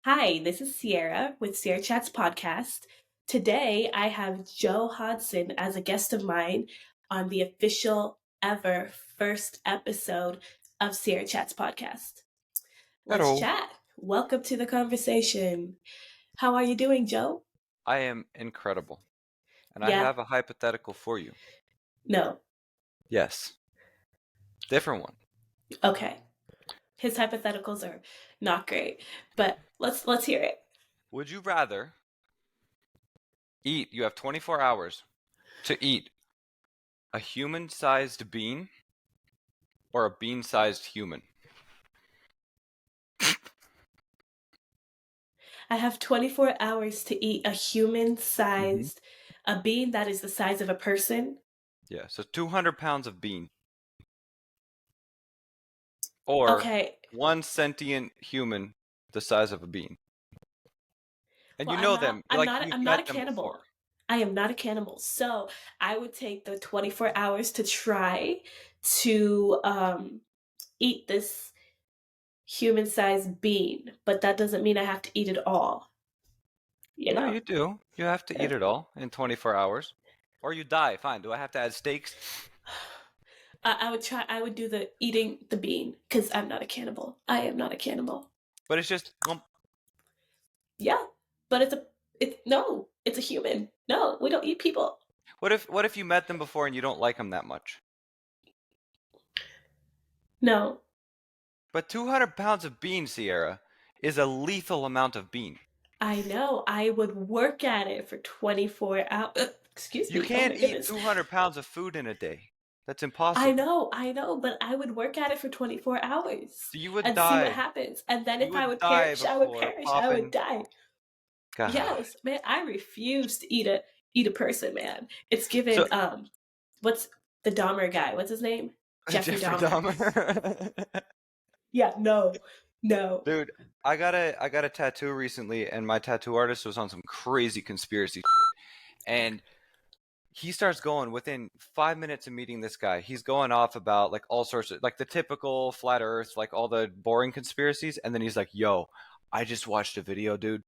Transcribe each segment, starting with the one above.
Hi, this is Sierra with Sierra Chats Podcast. Today I have Joe Hodson as a guest of mine on the official ever first episode of Sierra Chats Podcast. Let's Hello. chat. Welcome to the conversation. How are you doing, Joe? I am incredible. And I Yeah, have a hypothetical for you. no. Yes. Different one. Okay. His hypotheticals are not great, but let's hear it. Would you rather you have 24 hours to eat a human-sized bean or a bean-sized human? I have 24 hours to eat a human hmm sized a bean that is the size of a person. Yeah, so 200 pounds of bean or Okay. one sentient human the size of a bean. And Well, you know them. Like you've I'm not a met them before. cannibal. I am not a cannibal. So I would take the 24 hours to try to eat this human sized bean, but that doesn't mean I have to eat it all, you No, know? you do. You have to eat it all in 24 hours. Or you die. Fine. Do I have to add steaks? I would do the eating the bean because I'm not a cannibal. I am not a cannibal. But it's just Yeah, but no, it's a human. No, we don't eat people. what if you met them before and you don't like them that much? No, But 200 pounds of bean, Sierra, is a lethal amount of bean. I know. I would work at it for 24 hours. Excuse You me. Oh can't my eat goodness. 200 pounds of food in a day. That's impossible. I know, but I would work at it for 24 hours So you would and see what die. happens. And then You if I would would die perish, I would before perish. I would popping. die. God. Yes, man, I refuse to eat a person, man. It's given So what's the Dahmer guy? What's his name? Jeffrey Jeffrey Dahmer. Dahmer. Yeah, no. No. Dude, I got a tattoo recently, and my tattoo artist was on some crazy conspiracy shit. And he starts going within 5 minutes of meeting this guy. He's going off about like all sorts of like the typical flat earth, like all the boring conspiracies. And then he's like, yo, I just watched a video, dude.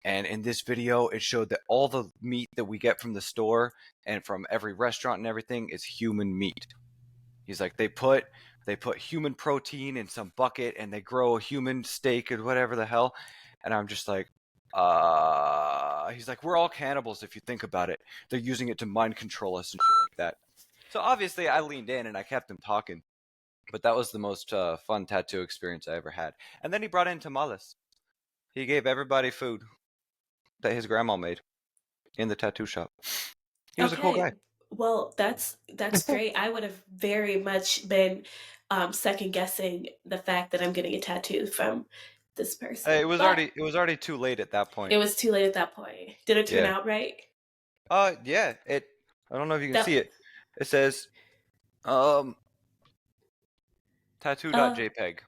And in this video, it showed that all the meat that we get from the store and from every restaurant and everything is human meat. He's like, they put human protein in some bucket and they grow a human steak or whatever the hell. And I'm just like, he's like, we're all cannibals if you think about it. They're using it to mind control us and shit like that. So obviously I leaned in and I kept him talking. But that was the most fun tattoo experience I ever had. And then he brought in tamales. He gave everybody food that his grandma made in the tattoo shop. He was a cool Okay. guy. Well, that's great. I would have very much been second guessing the fact that I'm getting a tattoo from this person. But It was already too late at that it point. was too late at that point. Did it turn Yeah. out right? Yeah. I don't know if you can That see it. It says um uh tattoo.jpg.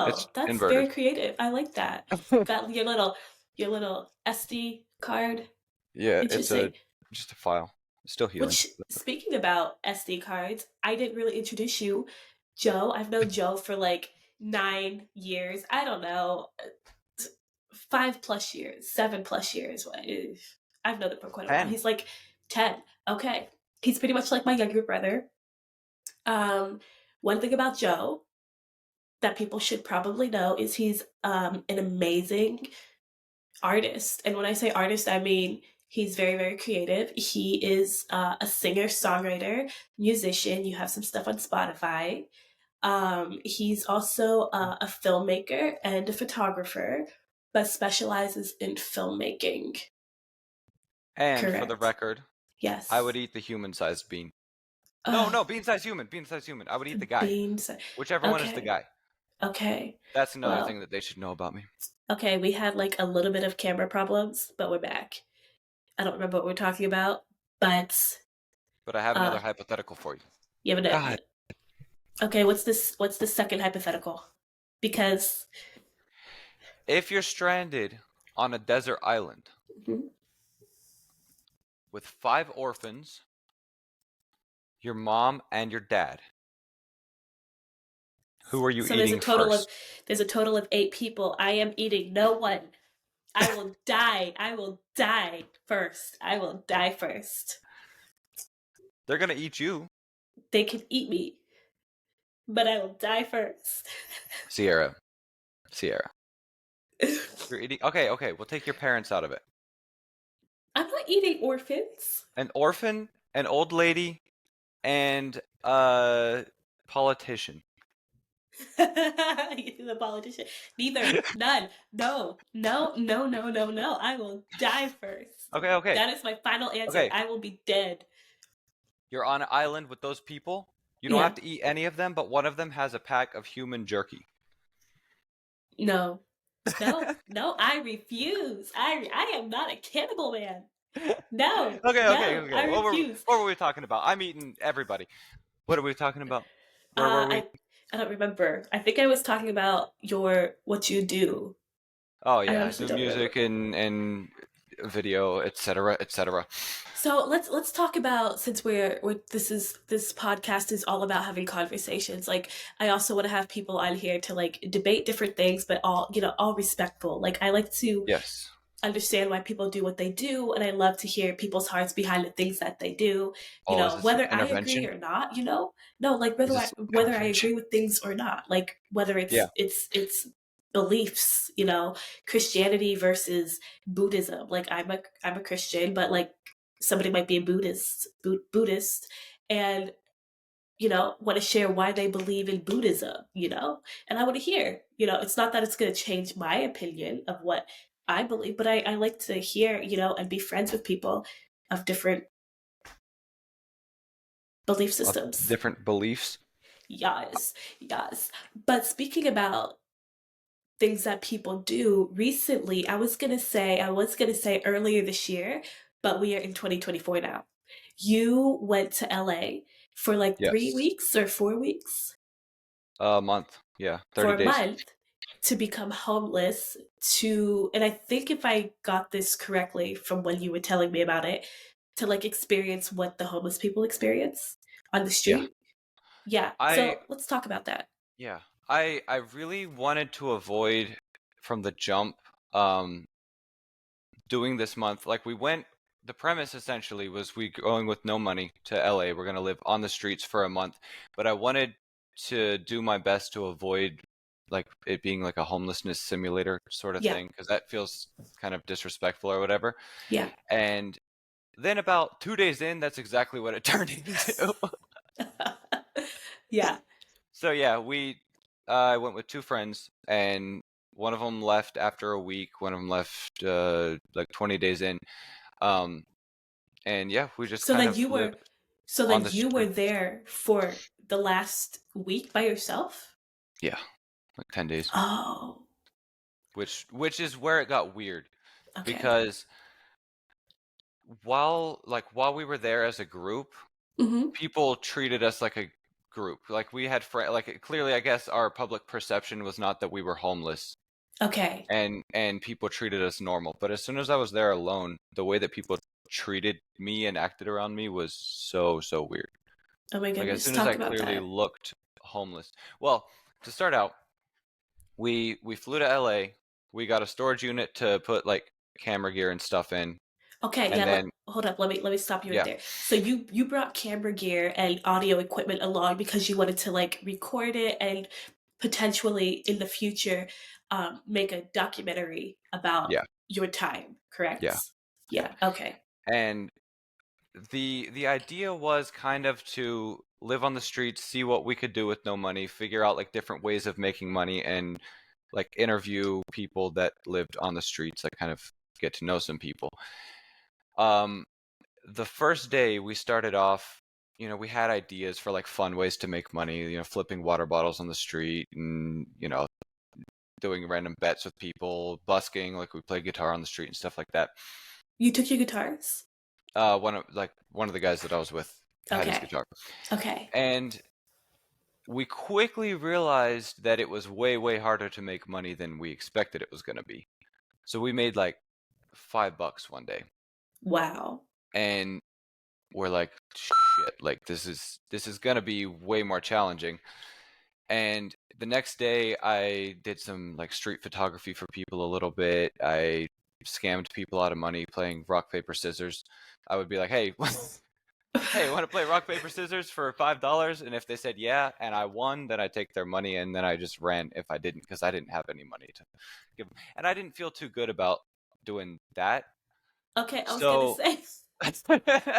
It's that's very inverted. creative. I like that. Got your little SD card. Yeah, it's a Interesting. just a file. It's still healing. Which, speaking about SD cards, I didn't really introduce you, Joe. I've known Joe for like 9 years. I don't know, 5 plus years, 7 plus years. I've known him for quite a while. 10. He's like 10. Okay. He's pretty much like my younger brother. Um, One thing about Joe that people should probably know is he's an amazing artist. And when I say artist, I mean he's very, very creative. He is a singer, songwriter, musician. You have some stuff on Spotify. He's also a filmmaker and a photographer, but specializes in filmmaking. And for the Correct. record, I would Yes. eat the human-sized bean. Uh, No, bean-sized human, bean-sized human. I would eat the guy. Beans. Whichever one is the Okay. guy. Okay. That's another Well, thing that they should know about me. okay. We had like a little bit of camera problems, but we're back. I don't remember what we're talking about, but But I have uh, another hypothetical for you. you have God. a, okay. What's this? What's the second hypothetical? Because If you're stranded on a desert island mhm. with 5 orphans, your mom and your dad, Who are you So eating first? there's a total of 8 people. I am eating no one. I will die. I will die first. I will die first. They're gonna eat you, They can eat me, but I will die first. Sierra. Sierra. You're eating. Okay, okay. We'll take your parents out of it. I'm not eating orphans. An orphan, an old lady, and a politician. The politician. Neither. None. No. No. No. No. No. No. I will die first. Okay, okay, That is my final answer. okay. I will be dead. You're on an island with those people. You don't Yeah. have to eat any of them, but one of them has a pack of human jerky. No. No. No. I refuse. I am not a cannibal man. No. Okay, okay, No. okay. I refuse. What were we talking about? I'm eating everybody. What are we talking about? Where were we? I I don't remember. I think I was talking about your what you do. Oh I yeah, I honestly do don't music remember. and video, etc., etc. So let's talk about, since we're this podcast is all about having conversations. Like, I also want to have people on here to like debate different things, but all, all respectful. Like, I like to Yes. understand why people do what they do, and I love to hear people's hearts behind the things that they do, Oh, is this an whether I agree intervention? or not. No, like Is this an whether I intervention? agree with things or not, like whether Yeah. it's beliefs, Christianity versus Buddhism. Like, I'm a Christian, but like somebody might be a Buddhist, and want to share why they believe in Buddhism, and I want to hear, it's not that it's going to change my opinion of what I believe, but I like to hear, and be friends with people of different belief Of systems. different beliefs. Yes, yes. But speaking about things that people do recently, I was going to say earlier this year, but we are in 2024 now. You went to LA for like three Yes. weeks or 4 weeks? A month. Yeah, For 30 a days. month to become homeless, and I think if I got this correctly from when you were telling me about it, to like experience what the homeless people experience on the Yeah. street. Yeah. I So let's talk about that. yeah. I really wanted to avoid from the jump um doing this month. Like we went, the premise essentially was we going with no money to LA. We're going to live on the streets for a month, but I wanted to do my best to avoid like it being like a homelessness simulator sort of Yeah. thing because that feels kind of disrespectful or whatever. Yeah. And then about 2 days in, that's exactly what it turned into. Yeah. So yeah, we I went with two friends, and one of them left after a week. One of them left like 20 days in. Um, and yeah, we just So kind then of you were lived so on then the you were street. there for the last week by yourself? Yeah, like 10 days, Oh, which is where it got weird okay. because while we were there as a group, Mm-hmm. people treated us like a group. Like we had friends. Like clearly, I guess our public perception was not that we were homeless. Okay. And people treated us normal. But as soon as I was there alone, the way that people treated me and acted around me was so weird. Oh my Like as goodness. soon as Talk I about clearly that. looked homeless. Well, to start out, we flew to LA. We got a storage unit to put like camera gear and stuff in, Okay, and yeah, then hold up. Let me stop you right yeah, there. So you brought camera gear and audio equipment along because you wanted to like record it and potentially in the future make a documentary about yeah, your time, correct? yeah, yeah. Yeah, okay. And the idea was kind of to live on the streets, see what we could do with no money, figure out like different ways of making money, and like interview people that lived on the streets, like kind of get to know some people. Um, the first day we started off, we had ideas for like fun ways to make money, flipping water bottles on the street and, doing random bets with people, busking, like we play guitar on the street and stuff like that. You took your guitars? One of the guys that I was with had his Okay. guitar. Okay. And we quickly realized that it was way harder to make money than we expected it was going to be. So we made like $5 one day, Wow. and we're like, shit, like this is going to be way more challenging. And the next day, I did some like street photography for people a little bit. I scammed people out of money playing rock, paper, scissors. I would be like, hey, hey, want to play rock, paper, scissors for $5? And if they said yeah, and I won, then I take their money, and then I just ran if I didn't, because I didn't have any money to give. And I didn't feel too good about doing that. Okay, I was gonna So, say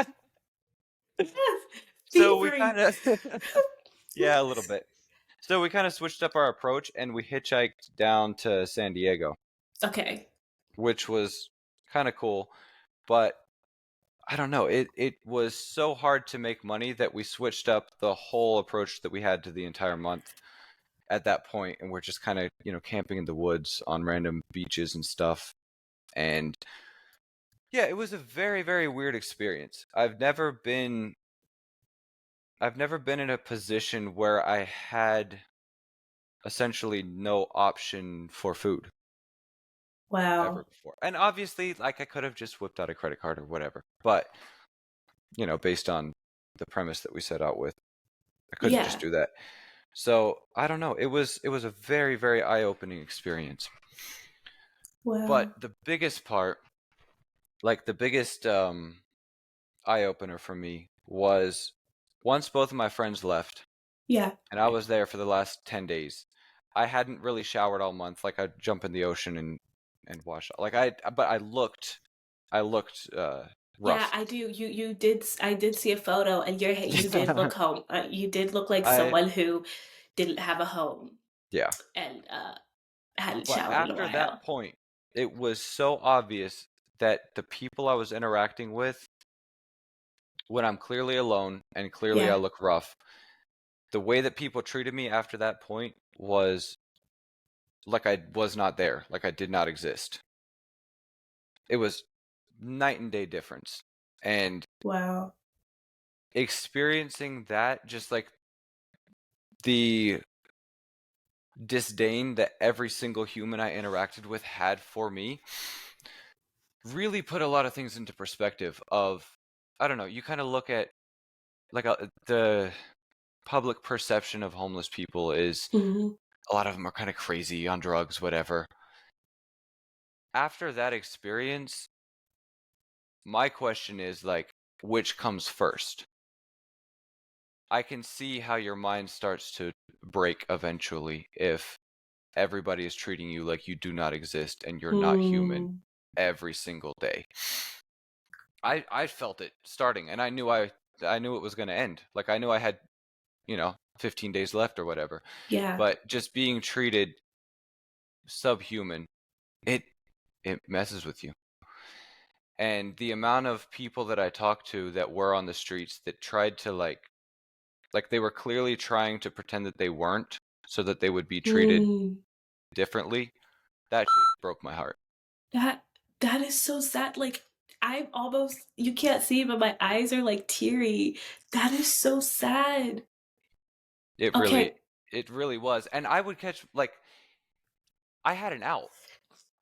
so we thievery. kind of, yeah, a little bit. So we kind of switched up our approach, and we hitchhiked down to San Diego, Okay. which was kind of cool. But I don't know, it was so hard to make money that we switched up the whole approach that we had to the entire month at that point, and we're just kind of, camping in the woods on random beaches and stuff. And yeah, it was a very, very weird experience. I've never been in a position where I had essentially no option for food ever Wow. before. And obviously, like, I could have just whipped out a credit card or whatever, but based on the premise that we set out with, I couldn't just Yeah. do that. So I don't know. It was a very, very eye-opening experience. But Wow. the biggest part, like the biggest eye-opener for me, was once both of my friends left Yeah. and I was there for the last 10 days. I hadn't really showered all month. Like, I'd jump in the ocean and wash. Like, but I looked Yeah, rough. I do. You did. I did see a photo, and you did look home. You did look like I someone who didn't have a home Yeah. and hadn't But showered in a after while. that point, it was so obvious that the people I was interacting with, when I'm clearly alone and clearly I Yeah. look rough, the way that people treated me after that point was like I was not there, like I did not exist. It was night and day difference. And Wow. experiencing that, just like the disdain that every single human I interacted with had for me, really put a lot of things into perspective of, I don't know, you kind of look at like the public perception of homeless people is Hmm. a lot of them are kind of crazy on drugs, whatever. After that experience, my question is like, which comes first? I can see how your mind starts to break eventually if everybody is treating you like you do not exist and you're not human Mm. every single day. I felt it starting, and I knew it was going to end. Like, I knew I had 15 days left or whatever. Yeah. But just being treated subhuman, it it messes with you. And the amount of people that I talked to that were on the streets that tried to like they were clearly trying to pretend that they weren't so that they would be treated Mm. differently, that shit broke my heart. That that is so sad. Like I'm almost you can't see, but my eyes are like teary. That is so sad. It really Okay. it really was. And I would catch like I had an out.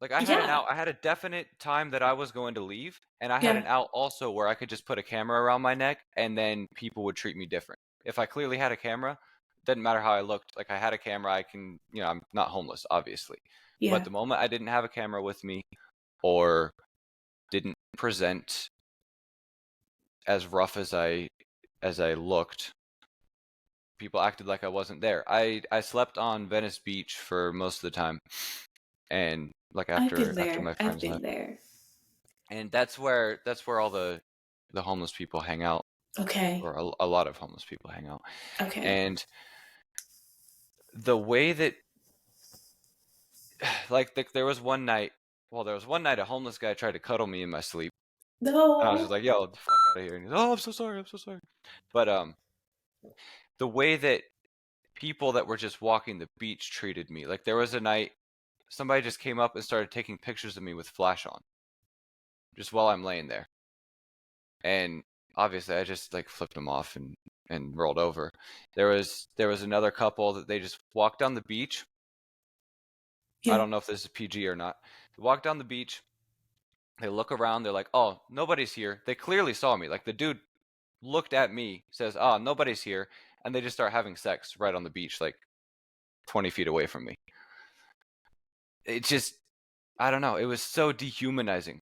Like, I had an Yeah. out. I had a definite time that I was going to leave, and I had Yeah. an out also where I could just put a camera around my neck, and then people would treat me different. If I clearly had a camera, didn't matter how I looked. Like, I had a camera, I can, I'm not homeless, obviously. But Yeah. the moment I didn't have a camera with me or didn't present as rough as I looked, people acted like I wasn't there. I slept on Venice Beach for most of the time, and like I've been after there. my I've friends been left. there. And that's where all the homeless people hang out, Okay. or a lot of homeless people hang out. Okay. And the way that there was one night a homeless guy tried to cuddle me in my sleep, and I was just No. like, yo, the fuck out of here. And he's, oh, I'm so sorry, I'm so sorry. But the way that people that were just walking the beach treated me, like, there was a night somebody just came up and started taking pictures of me with flash on just while I'm laying there. And obviously I just like flipped them off and rolled over. There was another couple that they just walked down the beach. I Yeah. don't know if this is PG or not. They walk down the beach, they look around, they're like, oh, nobody's here. They clearly saw me. Like, the dude looked at me, says, oh, nobody's here, and they just start having sex right on the beach, like 20 feet away from me. It just, I don't know. It was so dehumanizing.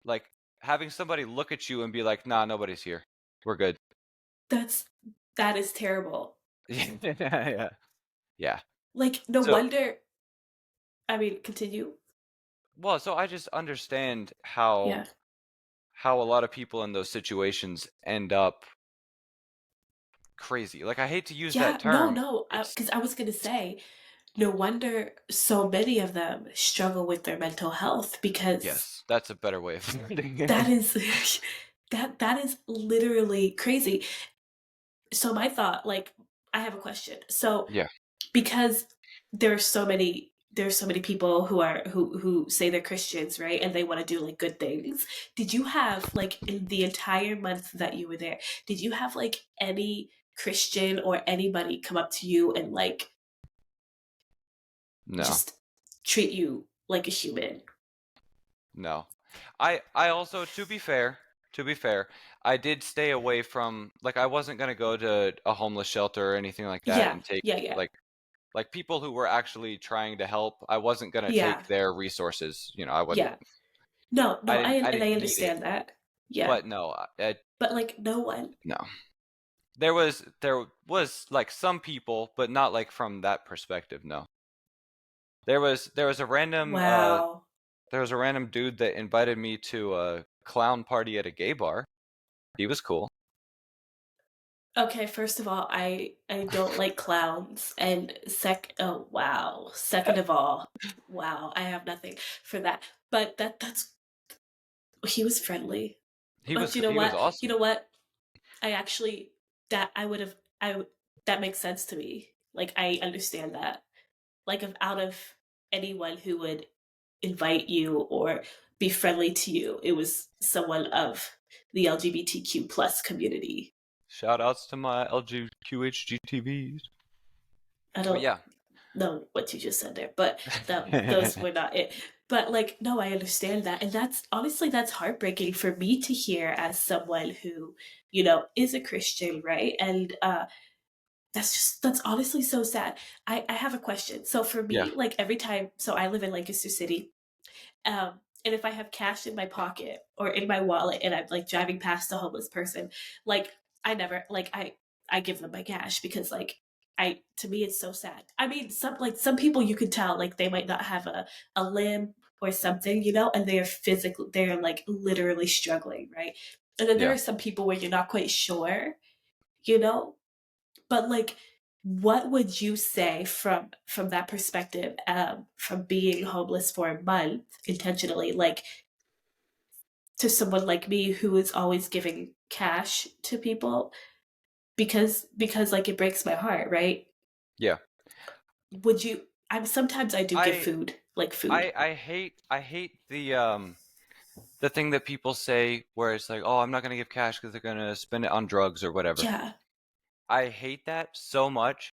Like having somebody look at you and be like, "Nah, nobody's here. We're good." That's that is terrible. Yeah. Yeah. Like, no So, wonder. I mean, continue. well, so I just understand Yeah. how a lot of people in those situations end up crazy. Like I hate to use that Yeah, no, term. no, It's because I was gonna say, no wonder so many of them struggle with their mental health because yes, that's a better way of putting that it. is that is literally crazy. So my thought, like, I have a question. So Yeah. because there's so many people who say they're Christians, right? And they want to do like good things. Did you have like in the entire month that you were there, did you have like any Christian or anybody come up to you and like No. just treat you like a human? No. I also, to be fair, I did stay away from, like, I wasn't gonna go to a homeless shelter or anything like that Yeah, and take, yeah, yeah, like people who were actually trying to help. I wasn't gonna yeah, take their resources. I wouldn't. yeah. No, no, I I didn't need it. understand that. Yeah, But no, but like no one. no. There was like some people, but not like from that perspective. No. There was a random Wow. there was a random dude that invited me to a clown party at a gay bar. He was cool. Okay, first of all, I don't like clowns, and oh wow. Second of all, wow, I have nothing for that. But that's he was friendly. But you know He was what? You awesome. know what? I actually that I would have that makes sense to me. Like I understand that. Like of out of anyone who would invite you or be friendly to you, it was someone of the LGBTQ plus community. Shout outs to my LGQHGTVs. I But don't yeah. know what you just said there, but those were not it. But like, no, I understand that, and that's honestly that's heartbreaking for me to hear as someone who, is a Christian, right? And that's honestly so sad. I have a question. So for Yeah. me, like every time, so I live in Lancaster City, and if I have cash in my pocket or in my wallet and I'm like driving past a homeless person, like I never like I give them my cash because like I to me it's so sad. I mean some people you could tell like they might not have a limb or something, and they're like literally struggling, right? And then there Yeah. are some people where you're not quite sure, you know? But like what would you say from that perspective, from being homeless for a month intentionally, like to someone like me who is always giving cash to people because like it breaks my heart, right? Yeah. Would you I'm sometimes I do give I food, like food. I hate the thing that people say where it's like, "Oh, I'm not going to give cash because they're going to spend it on drugs or whatever." Yeah, I hate that so much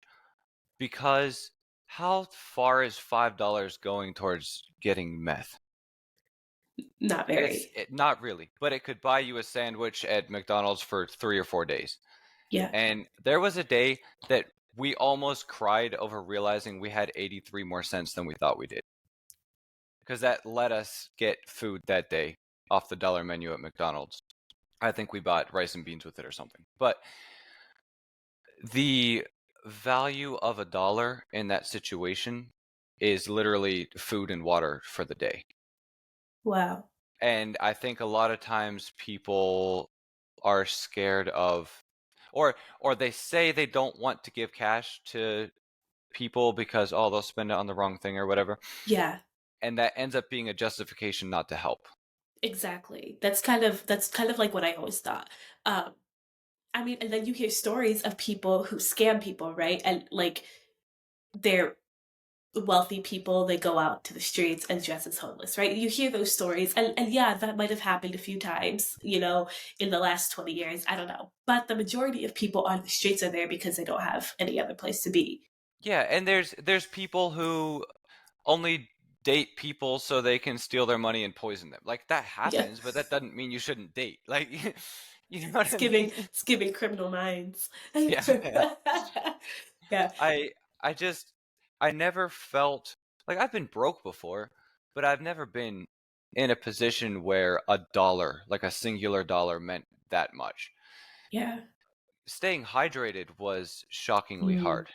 because how far is $5 going towards getting meth? not very. Not really, but it could buy you a sandwich at McDonald's for 3 or 4 days. Yeah. And there was a day that we almost cried over realizing we had 83 more cents than we thought we did. Because that let us get food that day off the dollar menu at McDonald's. I think we bought rice and beans with it or something. But the value of a dollar in that situation is literally food and water for the day. Wow. And I think a lot of times people are scared of, or they say they don't want to give cash to people because, oh, they'll spend it on the wrong thing or whatever, Yeah, and that ends up being a justification not to help. exactly. That's kind of like what I always thought. I mean, and then you hear stories of people who scam people, right? And like they're wealthy people, they go out to the streets and dress as homeless, right? You hear those stories, and yeah, that might have happened a few times, in the last 20 years. I don't know. But the majority of people on the streets are there because they don't have any other place to be. Yeah, and there's people who only date people so they can steal their money and poison them. Like that Yeah. happens, but that doesn't mean you shouldn't date. Like, you know what It's I giving mean? it's giving criminal minds. Yeah. Yeah. I I just I never felt like I've been broke before, but I've never been in a position where a dollar, like a singular dollar, meant that much. Yeah. Staying hydrated was shockingly Mm, hard.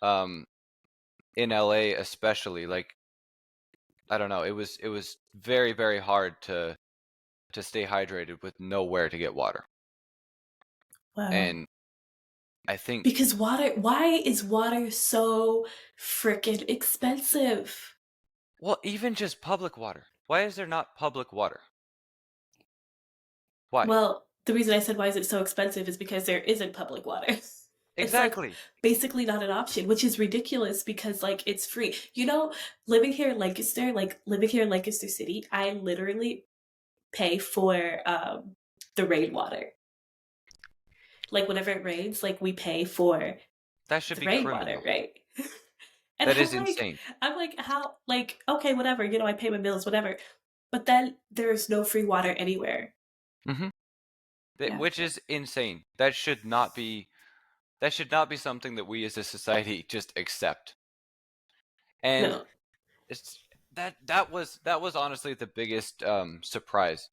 Um, in LA especially, like I don't know, it was very very hard to stay hydrated with nowhere to get water. wow. And I think, Because why is water so freaking expensive? well, even just public water. Why is there not public water? Why? Well, the reason I said why is it so expensive is because there isn't public water. It's like Exactly. basically not an option, which is ridiculous because like it's free. You know, living here in Lancaster, like living here in Lancaster City, I literally pay for the rainwater. Like whenever it rains, like we pay for That should the be rainwater, criminal. right? And That is insane. I'm like, how, like, okay, whatever, I pay my bills, whatever. But then there's no free water anywhere. Hmm. Yeah. Which is insane. That should not be something that we as a society just accept. And No. it's that was honestly the biggest surprise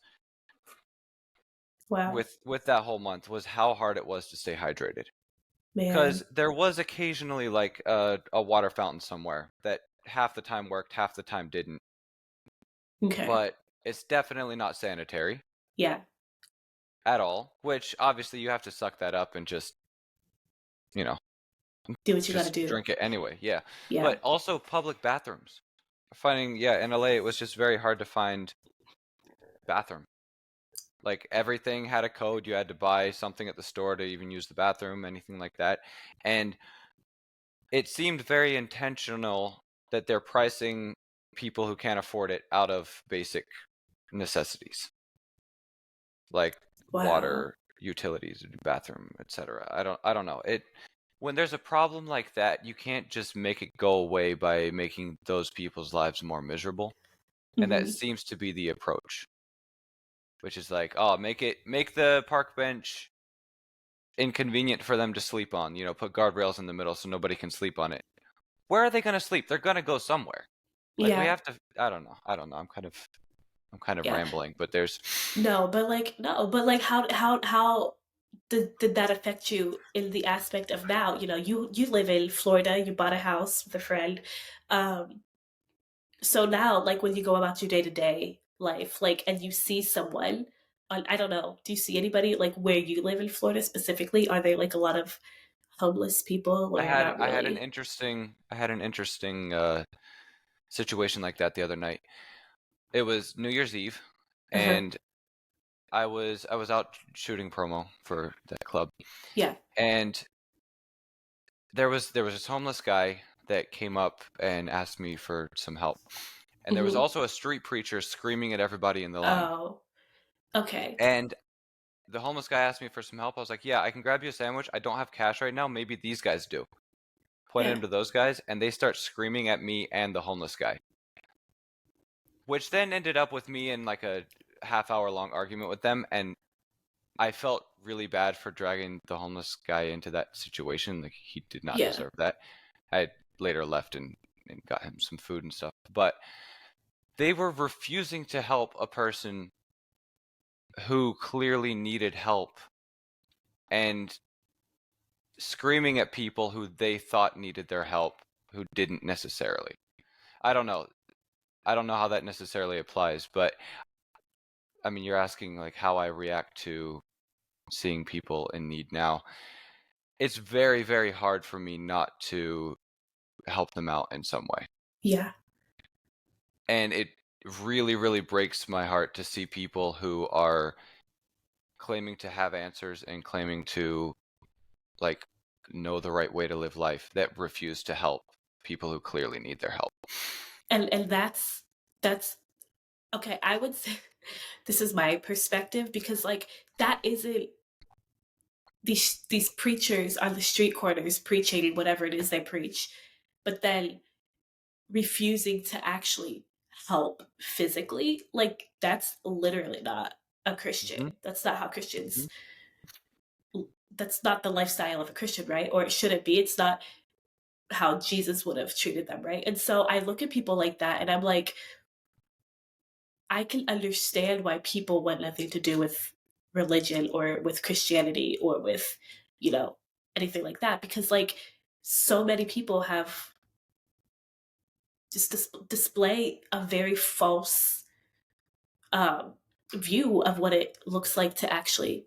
Wow. with that whole month was how hard it was to stay hydrated. Because Man. there was occasionally like a water fountain somewhere that half the time worked, half the time didn't. Okay. But it's definitely not sanitary Yeah. at all. Which obviously you have to suck that up and just you know Do what you gotta just do. drink it anyway. Yeah, Yeah. but also public bathrooms. Finding Yeah, in LA it was just very hard to find bathroom. Like everything had a code. You had to buy something at the store to even use the bathroom, anything like that. And it seemed very intentional that they're pricing people who can't afford it out of basic necessities like Wow. water, utilities, bathroom, etc. I don't know. It When there's a problem like that, you can't just make it go away by making those people's lives more miserable. And that Hmm. seems to be the approach, which is like, oh, make the park bench inconvenient for them to sleep on. Put guardrails in the middle so nobody can sleep on it. Where are they going to sleep? They're going to go somewhere. Like we Yeah. have to. I don't know. I don't know. I'm kind of Yeah. rambling, but there's. No, but like how did that affect you in the aspect of now? You live in Florida, you bought a house with a friend. Um, so now, like when you go about your day-to-day life, like and you see someone I don't know, do you see anybody like where you live in Florida specifically? Are there like a lot of homeless people I or had not I had an really? interesting situation like that the other night. It was New Year's Eve, Uh-huh. and I was out shooting promo for that club, Yeah. and there was this homeless guy that came up and asked me for some help, and there was Hmm. also a street preacher screaming at everybody in the line. Oh, okay. And the homeless guy asked me for some help. I was like, "Yeah, I can grab you a sandwich. I don't have cash right now. Maybe these guys do." Pointed Yeah. him to those guys, and they start screaming at me and the homeless guy, which then ended up with me in like a half-hour long argument with them. And I felt really bad for dragging the homeless guy into that situation. Like he did not Yeah. deserve that. I later left and got him some food and stuff. But they were refusing to help a person who clearly needed help and screaming at people who they thought needed their help who didn't necessarily. I don't know. I don't know how that necessarily applies, but I mean, you're asking like how I react to seeing people in need now. It's very, very hard for me not to help them out in some way. Yeah. And it really, really breaks my heart to see people who are claiming to have answers and claiming to like know the right way to live life that refuse to help people who clearly need their help. And that's okay, I would say this is my perspective because like that isn't these preachers on the street corners preaching whatever it is they preach, but then refusing to actually help physically, like that's literally not a Hmm. Christian. That's not how Hmm. Christians that's not the lifestyle of a Christian, right? Or it shouldn't be. It's not how Jesus would have treated them, right? And so I look at people like that and I'm like, I can understand why people want nothing to do with religion or with Christianity or with, you know, anything like that because like so many people have just display a very false um, view of what it looks like to actually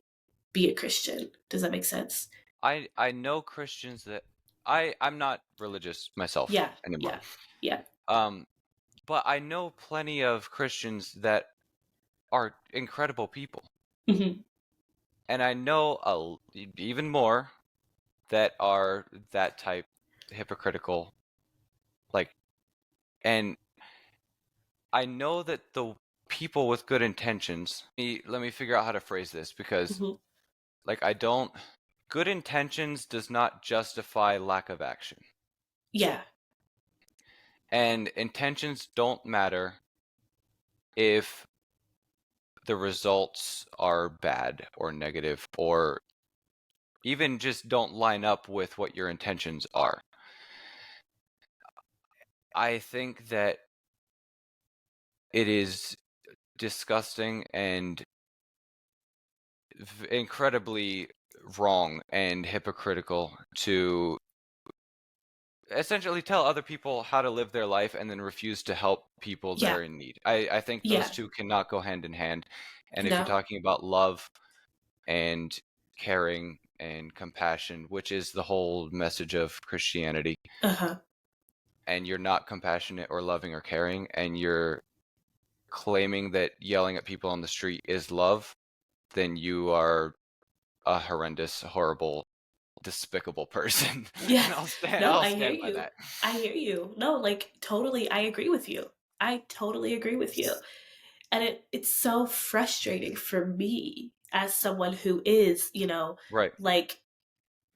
be a Christian. Does that make sense? I know Christians that I'm not religious myself Yeah, anymore. yeah, yeah. Um, but I know plenty of Christians that are incredible people, Hmm. and I know even more that are that type hypocritical. Like, and I know that the people with good intentions. Let me figure out how to phrase this because, Hmm. like, I don't. Good intentions does not justify lack of action, Yeah, and intentions don't matter if the results are bad or negative or even just don't line up with what your intentions are. I think that it is disgusting and incredibly wrong and hypocritical to essentially tell other people how to live their life and then refuse to help people that yeah, are in need. I think those yeah. two cannot go hand in hand. And if you're No. talking about love and caring and compassion, which is the whole message of Christianity, Uh huh. and you're not compassionate or loving or caring, and you're claiming that yelling at people on the street is love, then you are a horrendous, horrible, despicable person. Yeah. And No, I'll I hear stand by you. that. I hear you. No, like totally. I agree with you. I totally agree with you. And it's so frustrating for me as someone who is, Right, like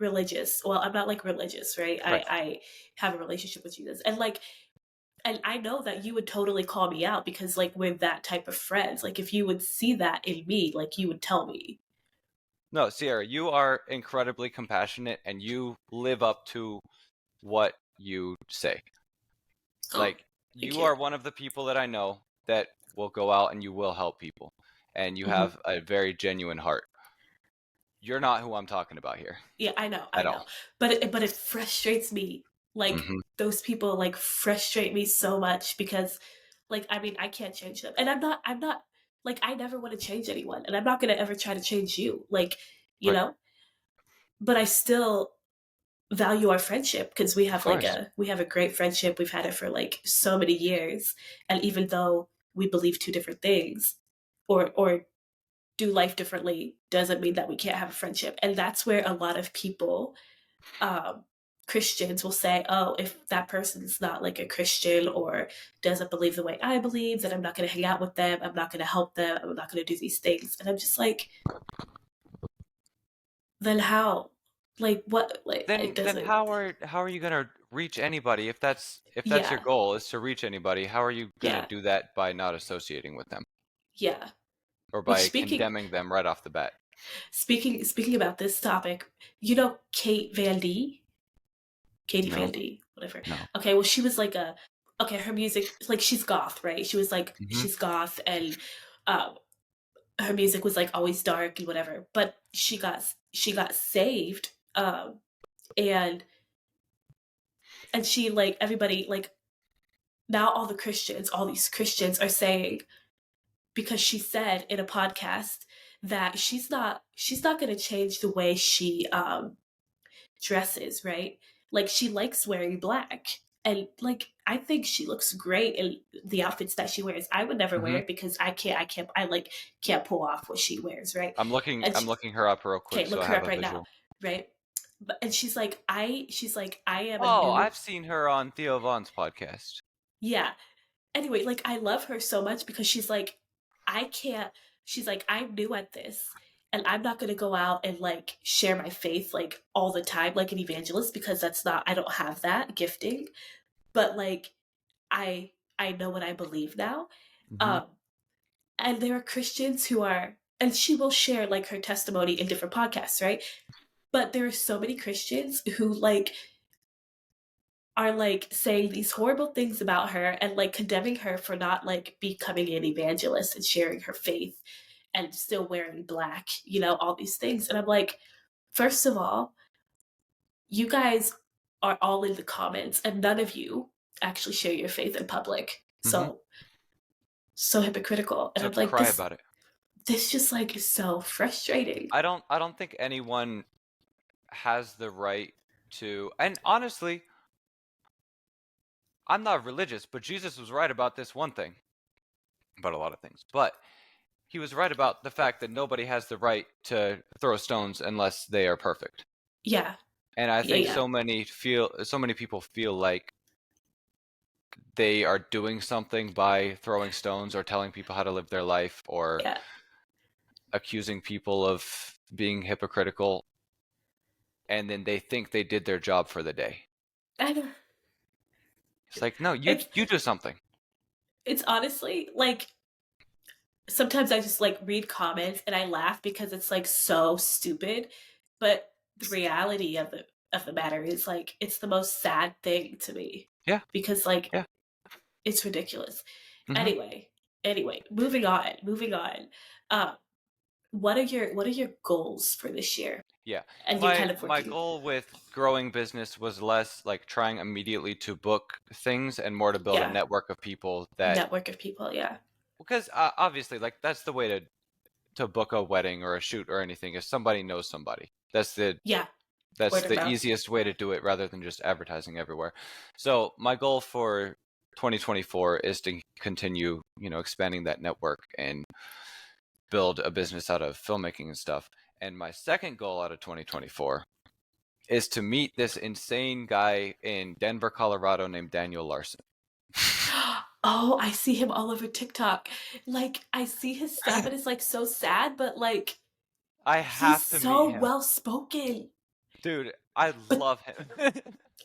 religious. Well, I'm not like religious, right? right. I have a relationship with Jesus. And like and I know that you would totally call me out because like we're that type of friends. Like if you would see that in me, like you would tell me. No, Sierra, you are incredibly compassionate and you live up to what you say. Oh, Like, thank you you. are one of the people that I know that will go out and you will help people. And you Hmm. have a very genuine heart. You're not who I'm talking about here Yeah, I at all. know. But it frustrates me. Like Hmm. those people like frustrate me so much because like I mean, I can't change them. And I'm not like I never want to change anyone and I'm not going to ever try to change you. Like, you Right. know, but I still value our friendship because Of course. we have a great friendship. We've had it for like so many years. And even though we believe two different things or do life differently doesn't mean that we can't have a friendship. And that's where a lot of people um, Christians will say, oh, if that person's not like a Christian or doesn't believe the way I believe, then I'm not going to hang out with them. I'm not going to help them. I'm not going to do these things. And I'm just like, then how? Like, what? Like, it Then doesn't, how are you gonna reach anybody if that's your yeah, goal is to reach anybody? How are you gonna yeah, do that by not associating with them yeah. or Which by condemning them right off the bat? speaking about this topic, you know, Katie No, Van D, whatever. no. Okay, well, she was like okay, her music, like, she's goth, right? She was like, Hmm. she's goth and, um, her music was like always dark and whatever but she got saved and she like everybody like now all these Christians are saying because she said in a podcast that she's not going to change the way she dresses, right? Like she likes wearing black and like I think she looks great in the outfits that she wears. I would never wear Hmm. it because I like can't pull off what she wears, right? I'm looking And I'm she, looking her up real quick okay, so look I her have up a right now, visual. right? But and she's like I am a Oh, new I've seen her on Theo Vaughn's podcast. yeah. Anyway, like I love her so much because she's like I can't. She's like I'm new at this, and I'm not gonna go out and like share my faith like all the time like an evangelist because that's not I don't have that gifting. But like I know what I believe now. Hmm. Um, and there are Christians who are and she will share like her testimony in different podcasts, right? But there are so many Christians who like are like saying these horrible things about her and like condemning her for not like becoming an evangelist and sharing her faith and still wearing black, all these things. And I'm like, first of all, you guys are all in the comments and none of you actually share your faith in public. Mm-hmm. So hypocritical. And So I'm like, cry this about it. this just like is so frustrating. I don't think anyone has the right to, and honestly, I'm not religious, but Jesus was right about this one thing, about a lot of things. But he was right about the fact that nobody has the right to throw stones unless they are perfect. Yeah. And I Yeah, think yeah. so many people feel like they are doing something by throwing stones or telling people how to live their life or Yeah. accusing people of being hypocritical, and then they think they did their job for the day. I know. It's like, no, you It's you do something. it's honestly like sometimes I just like read comments and I laugh because it's like so stupid. But the reality of the matter is like it's the most sad thing to me Yeah, because like yeah. it's ridiculous. Hmm. Anyway, moving on. Um, what are your goals for this year? Yeah. And you're My kind of my working. goal with growing business was less like trying immediately to book things and more to build a Yeah, network of people that, network of people. Yeah, because obviously like that's the way to book a wedding or a shoot or anything is somebody knows somebody. yeah, That's word of the mouth. easiest way to do it rather than just advertising everywhere. So my goal for 2024 is to continue, expanding that network and build a business out of filmmaking and stuff. And my second goal out of 2024 is to meet this insane guy in Denver, Colorado named Daniel Larson. Oh, I see him all over TikTok. Like I see his stuff and it's like so sad, but like I he's have to meet so him. well spoken. Dude, I But love him.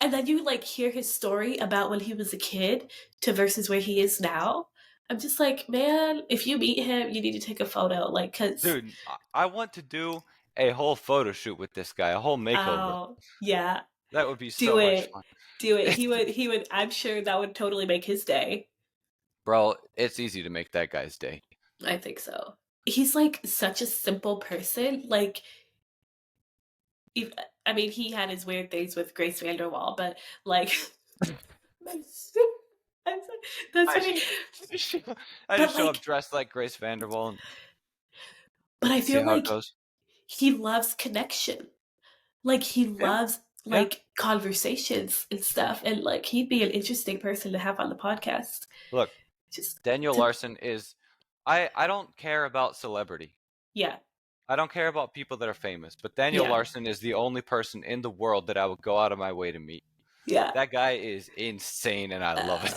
and then you like hear his story about when he was a kid to versus where he is now. I'm just like, man, if you meet him, you need to take a photo. Like, cause Dude, I want to do a whole photo shoot with this guy, a whole makeover. oh yeah, That would be so do much it, fun. do it. He would. I'm sure that would totally make his day. Bro, it's easy to make that guy's day. I think so. He's like such a simple person. Like, if, I mean, he had his weird things with Grace Vanderwall, but like, that's I funny. just, I But just show up like, dressed like Grace Vanderbilt and but I see feel how it like goes. he loves connection. Like he Yeah, loves yeah. like conversations and stuff, and like he'd be an interesting person to have on the podcast. Look, Just Daniel to Larson is. I don't care about celebrity. yeah, I don't care about people that are famous, but Daniel yeah, Larson is the only person in the world that I would go out of my way to meet. yeah. That guy is insane and I love it.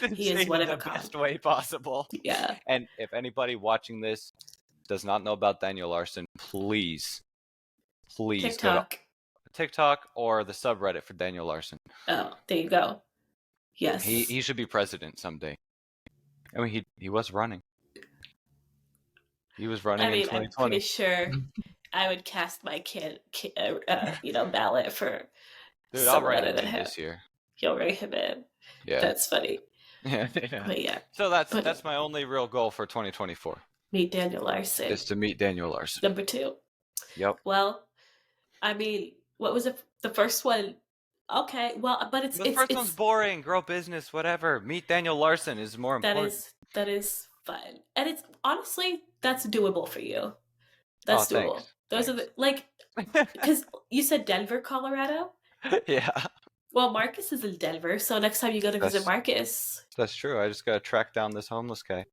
It's He is insane one in of a the kind. best way possible. Yeah. And if anybody watching this does not know about Daniel Larson, please go to TikTok. TikTok or the subreddit for Daniel Larson. Oh, there you go. He Yes. he should be president someday. I mean, he was running. He was running I in mean, I'm pretty 2020. sure I would cast my ballot for Dude, I'll someone write other him than in him. this year. You'll rate him in. Yeah. That's funny. Yeah, yeah. But yeah, So that's but that's my only real goal for 2024 meet Daniel Larson. is to meet Daniel Larson. Number two. Yep. Well, I mean, what was it? The first one? Okay, well, but it's The it's first one's it's boring. Grow business, whatever. Meet Daniel Larson is more that important. is that is fun, and it's honestly that's doable for you. Oh, That's doable. thanks. Those are Thanks. the like because you said Denver, Colorado. Yeah. Well, Marcus is in Denver, so next time you go to visit That's Marcus, that's true. I just gotta track down this homeless guy.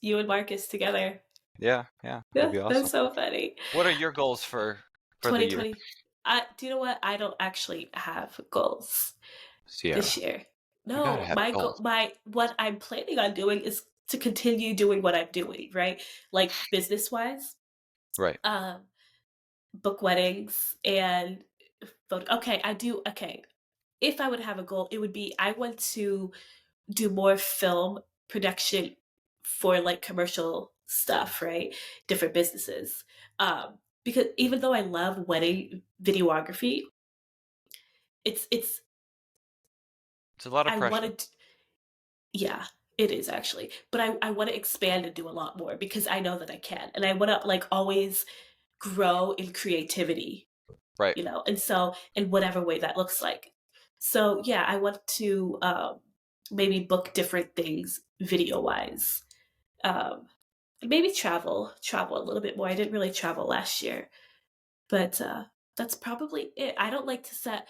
you and Marcus together. Yeah, yeah. That'd Yeah, be awesome. that's so funny. What are your goals for the year? 2020. Do you know what? I don't actually have goals this Sierra. year. You gotta No, have goals. my what I'm planning on doing is to continue doing what I'm doing, right? Like business wise, Right. um, book weddings and photo. Okay, I do. Okay, if I would have a goal, it would be I want to do more film production for like commercial stuff, right? Different businesses. Because even though I love wedding videography, it's It's a lot of I pressure. wanted yeah, it is actually. But I want to expand and do a lot more because I know that I can. And I want to like always grow in creativity, Right. you know, and so in whatever way that looks like. So yeah, I want to maybe book different things video wise. Um, maybe travel a little bit more. I didn't really travel last year, but that's probably it. I don't like to set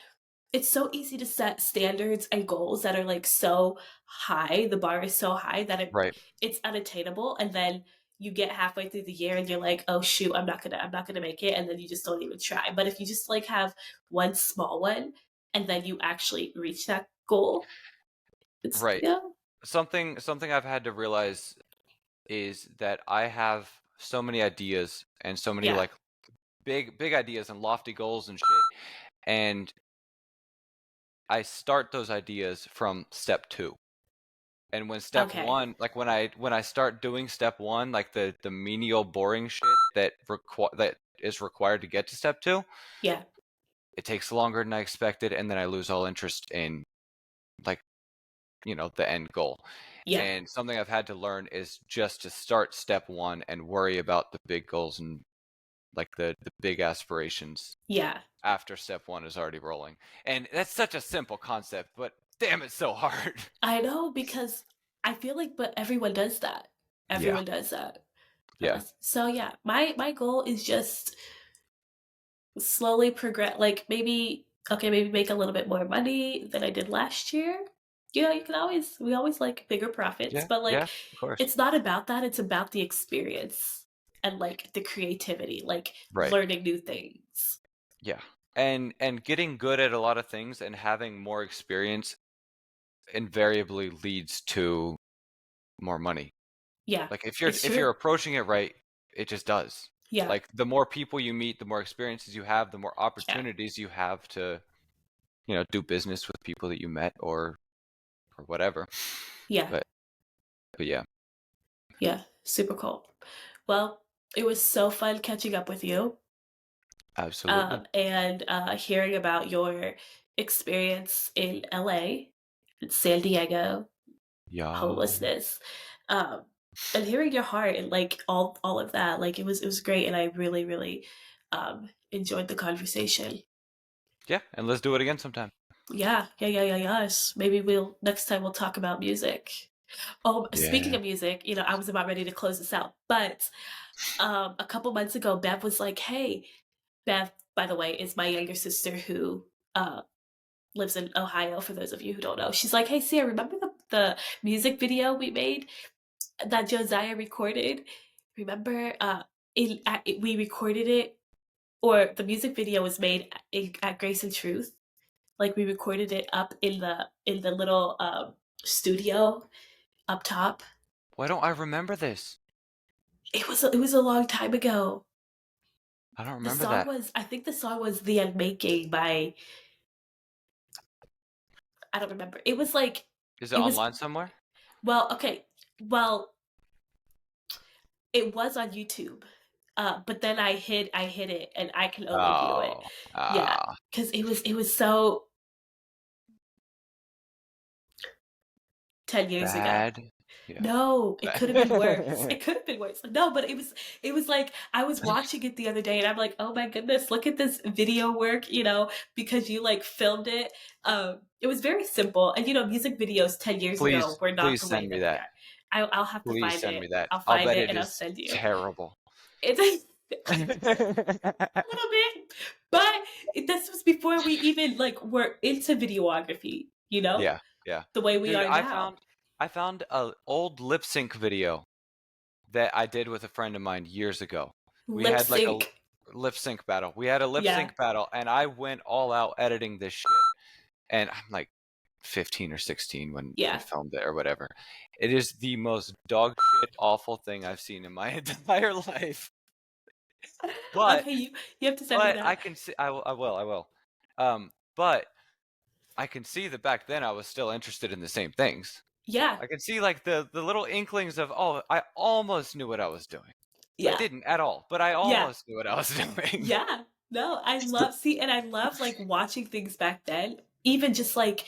it's so easy to set standards and goals that are like so high, the bar is so high that Right. it's unattainable, and then you get halfway through the year and you're like, oh shoot, I'm not gonna make it, and then you just don't even try. But if you just like have one small one and then you actually reach that goal, it's Right. yeah, Something I've had to realize is that I have so many ideas and so many yeah, like big ideas and lofty goals and shit. And I start those ideas from step 2. And when step okay, 1, like when I start doing step 1, like the menial boring shit that is required to get to step 2, yeah, it takes longer than I expected, and then I lose all interest in like, the end goal. yeah, And something I've had to learn is just to start step 1 and worry about the big goals and like the big aspirations yeah. after step 1 is already rolling. And that's such a simple concept, but damn, it's so hard. I know because I feel like, but everyone does that. Yeah. Everyone does that. Yeah. So yeah, my goal is just slowly progress, like maybe okay, maybe make a little bit more money than I did last year. You know, you can always we always like bigger profits, Yeah. but Yeah. like Of course. it's not about that, it's about the experience and like the creativity, like Right. learning new things. Yeah. And getting good at a lot of things and having more experience invariably leads to more money. Yeah, Like it's if you're true. approaching it right, it just does. Yeah, Like the more people you meet, the more experiences you have, the more yeah, opportunities you have to, do business with people that you met or whatever. yeah, But yeah, yeah. Super cool. Well, it was so fun catching up with you, absolutely. and hearing about your experience in LA, San Diego, Yeah. homelessness, um, and hearing your heart and like all of that. Like it was great, and I really enjoyed the conversation. Yeah, and let's do it again sometime. Yes. Maybe we'll next time we'll talk about music. Oh, speaking Yeah. of music, you know, I was about ready to close this out, but a couple months ago, Bev was like, "Hey, Bev, by the way, is my younger sister who uh, lives in Ohio. For those of you who don't know, she's like, "Hey, Sia, remember the music video we made that Josiah recorded? Remember, we recorded it, or the music video was made at Grace and Truth. Like we recorded it up in the little studio up top. Why don't I remember this? It was a long time ago. I don't The remember song that. was I think the song was "The Unmaking" by I don't remember. It was like Is it it was online somewhere? well okay well it was on YouTube. But then I hid it and I can only view it. Oh, Yeah, because it was so 10 years ago. bad. Yeah. No, it could have been worse. Bad. It could have been worse. No, but it was like I was watching it the other day and I'm like, oh my goodness, look at this video work, you know, because you like filmed it. It was very simple. And you know, music videos 10 years ago were not Please the way send me that they that. are. I'll have to Please find send it. me that. I'll I'll find bet it it and I'll is send you. terrible. It's a little bit, but this was before we even like were into videography, you know, Yeah, yeah. the way we Dude, are now. I found a old lip sync video that I did with a friend of mine years ago. We Lip had like a sync. lip sync battle. We had a lip Yeah, sync battle and I went all out editing this shit. And I'm like 15 or 16 when we yeah. filmed it or whatever. It is the most dog shit awful thing I've seen in my entire life. But Okay, you have to send me I that. can see I will. But I can see that back then I was still interested in the same things. Yeah, I can see like the little inklings of, oh, I almost knew what I was doing. I yeah, didn't at all, but I yeah, almost knew what I was doing. yeah. No, I love see, and I love, like, watching things back then, even just, like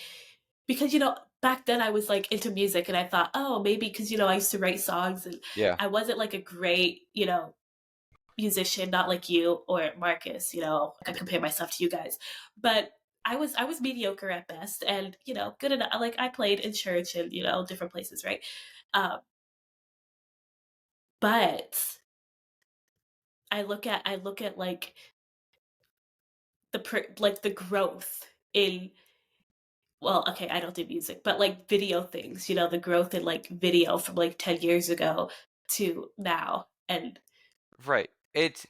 because, back then I was, like, into music and I thought, "Oh, maybe because I used to write songs and Yeah. I wasn't, like, a great, musician, not like you or Marcus, I compare myself to you guys. But I was mediocre at best and, good enough. Like I played in church and, different places, right? Um, but I look at like like the growth in well, okay, I don't do music, but like video things, the growth in like video from like 10 years ago to now. And Right. It's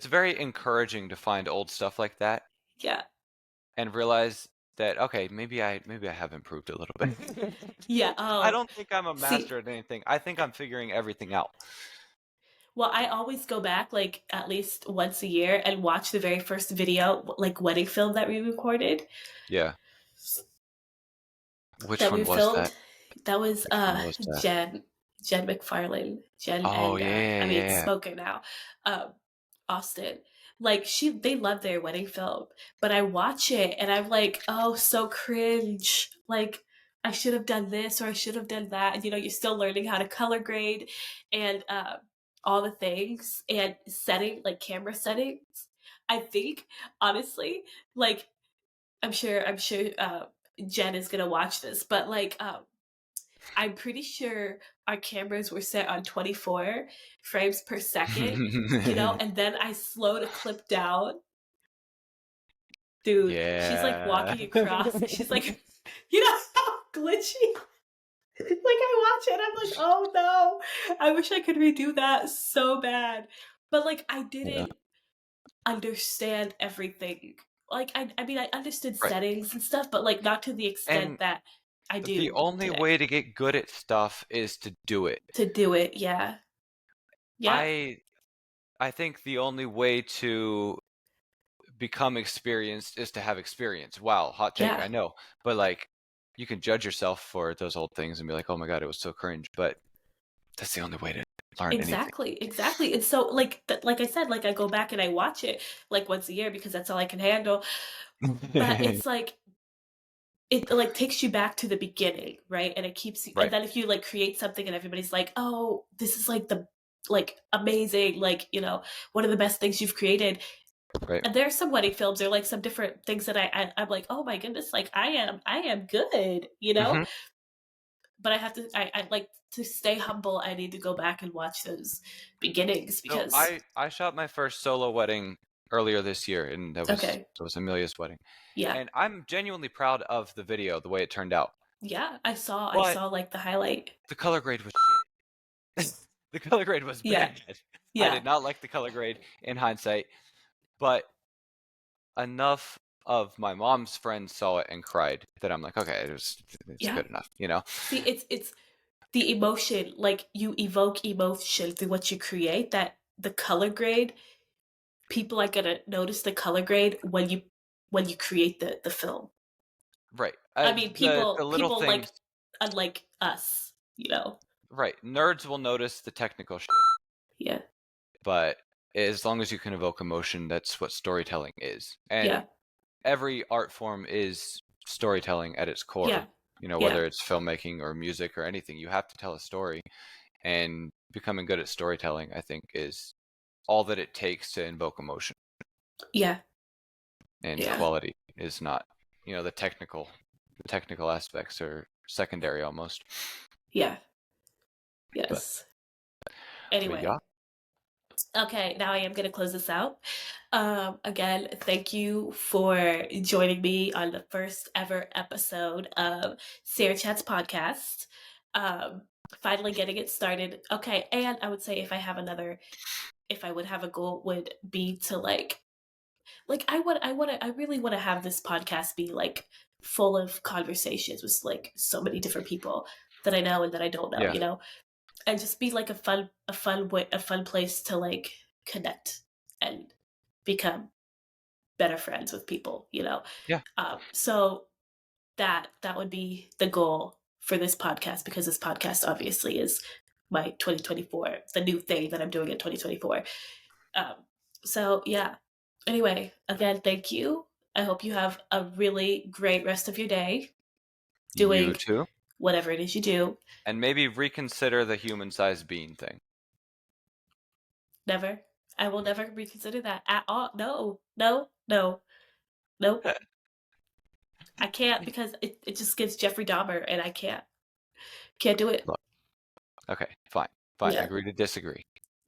very encouraging to find old stuff like that yeah. and realize that okay, maybe I have improved a little bit. Yeah. I Oh, don't think I'm a see, master at anything. I think I'm figuring everything out. well, I always go back like at least once a year and watch the very first video, like wedding film that we recorded, Yeah. Which that we one was that? filmed. That was Which one was that? Jen McFarlane, Jen Oh and yeah, I mean yeah, Smoker now, um, Austin. Like they love their wedding film, but I watch it and I'm like, oh, so cringe. Like I should have done this or I should have done that. And you're still learning how to color grade and all the things and setting like camera settings. I think honestly, like I'm sure Jen is gonna watch this, but like I'm pretty sure our cameras were set on 24 frames per second, yeah. and then I slowed a clip down. Dude, she's like Yeah. walking across. She's like, how glitchy. Like I watch it, I'm like, oh no, I wish I could redo that so bad. But like I Yeah. didn't understand everything. Like I mean I understood Right. settings and stuff, but like not to the extent And that I the do only today. way to get good at stuff is to do it. To do it, yeah. Yeah. I I think the only way to become experienced is to have experience. Wow, hot take, Yeah. I know. But like you can judge yourself for those old things and be like, "Oh my god, it was so cringe." But that's the only way to learn anything. Exactly, exactly. And so like like I said, like I go back and I watch it like once a year because that's all I can handle. But it's like it like takes you back to the beginning, right? And it keeps you and Right, then if you like create something and everybody's like, "Oh, this is like the like amazing, like, one of the best things you've created." right. And there are some wedding films or like some different things that I'm like, "Oh my goodness, like I am good," Mhm. But I have to I like to stay humble. I need to go back and watch those beginnings So because I shot my first solo wedding earlier this year, and okay. that was Amelia's wedding, Yeah. and I'm genuinely proud of the video, the way it turned out. Yeah, I saw But like the highlight. the color grade was shit. The color grade was Yeah. bad. I Yeah. did not like the color grade in hindsight, but enough of my mom's friends saw it and cried that I'm like, okay, it's Yeah. good enough, you know? See, it's the emotion, like you evoke emotion through what you create that the color grade, people are gonna notice the color grade when you create the film. Right. I mean, The people little people things, like unlike us. right. Nerds will notice the technical shit, Yeah. but as long as you can evoke emotion, that's what storytelling is. And Yeah. every art form is storytelling at its core. Yeah. You know, Yeah. whether it's filmmaking or music or anything, you have to tell a story. And becoming good at storytelling, I think, is all that it takes to invoke emotion. Yeah. And Yeah. quality is not. You know, the technical aspects are secondary almost. Yeah. But Yes. yeah, Anyway, okay, now I am going to close this out. Again, thank you for joining me on the first ever episode of Sarah Chat's podcast. Um, Finally getting it started. Okay, and I would say if I would have a goal, would be to like I really want to have this podcast be like full of conversations with like so many different people that I know and that I don't know, yeah, and just be like a fun place to like connect and become better friends with people. yeah, So that would be the goal for this podcast because this podcast obviously is my 2024, the new thing that I'm doing in 2024. um, So, yeah. Anyway, again, thank you. I hope you have a really great rest of your day You doing too. whatever it is you do. And maybe reconsider the human-sized bean thing. Never. I will never reconsider that at all. No, no, no, nope. I can't because it just gives Jeffrey Dahmer and I can't do it. Look, okay, fine. Fine. Yeah. Agree to disagree.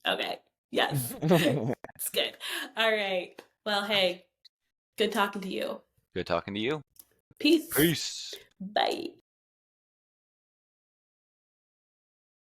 Okay. Yes. It's good. All right. Well, hey, good talking to you. Good talking to you. Peace. Peace. Bye.